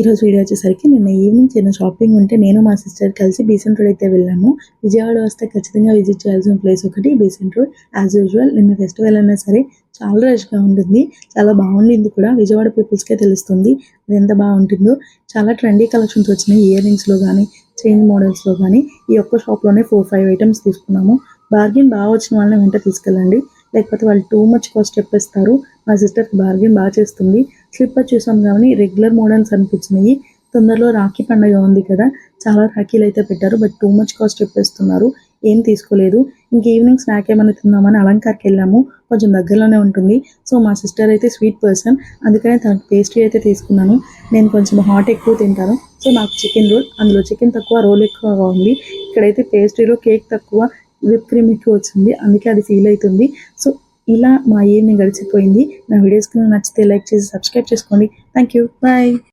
ఈరోజు వీడియో వచ్చేసరికి నిన్న ఈవినింగ్ చిన్న షాపింగ్ ఉంటే నేను మా సిస్టర్ కలిసి బీసెంట్ రోడ్ అయితే వెళ్ళాము. విజయవాడ వస్తే ఖచ్చితంగా విజిట్ చేయాల్సిన ప్లేస్ ఒకటి బీసెంట్ రోడ్. యాజ్ యూజువల్ నిన్న ఫెస్టివల్ అయినా సరే చాలా రష్గా ఉంటుంది, చాలా బాగుండింది కూడా. విజయవాడ పీపుల్స్కే తెలుస్తుంది అది ఎంత బాగుంటుందో. చాలా ట్రెండీ కలెక్షన్స్ వచ్చినాయి, ఇయర్ రింగ్స్లో కానీ చైన్ మోడల్స్లో కానీ. ఈ ఒక్క షాప్లోనే 4-5 ఐటమ్స్ తీసుకున్నాము. బార్గెన్ బాగా వచ్చిన వాళ్ళని వెంట తీసుకెళ్ళండి, లేకపోతే వాళ్ళు టూ మచ్ కాస్ట్ చెప్పేస్తారు. మా సిస్టర్కి బార్గెన్ బాగా చేస్తుంది. స్లిప్పర్ చూసాం కానీ రెగ్యులర్ మోడల్స్ అనిపించినాయి. తొందరలో రాఖీ పండుగ ఉంది కదా, చాలా రాఖీలు అయితే పెట్టారు, బట్ టూ మచ్ కాస్ట్ చెప్పేస్తున్నారు. ఏం తీసుకోలేదు. ఇంక ఈవినింగ్ స్నాక్ ఏమైనా తిందామని అలంకార్కి వెళ్ళాము, కొంచెం దగ్గరలోనే ఉంటుంది. సో మా సిస్టర్ అయితే స్వీట్ పర్సన్, అందుకనే తనకు పేస్ట్రీ అయితే తీసుకున్నాను. నేను కొంచెం హాట్ ఎక్కువ తింటాను, సో నాకు చికెన్ రోల్, అందులో చికెన్ తక్కువ రోల్ ఎక్కువగా ఉంది. ఇక్కడైతే పేస్ట్రీలో కేక్ తక్కువ విప్ క్రీమ్ ఎక్కువ వచ్చింది, అందుకే అది ఫీల్ అవుతుంది. సో ఇలా మా ఈవినింగ్ గడిచిపోయింది. నా వీడియోస్ కి నచ్చితే లైక్ చేసి సబ్స్క్రైబ్ చేసుకోండి. Thank you, bye.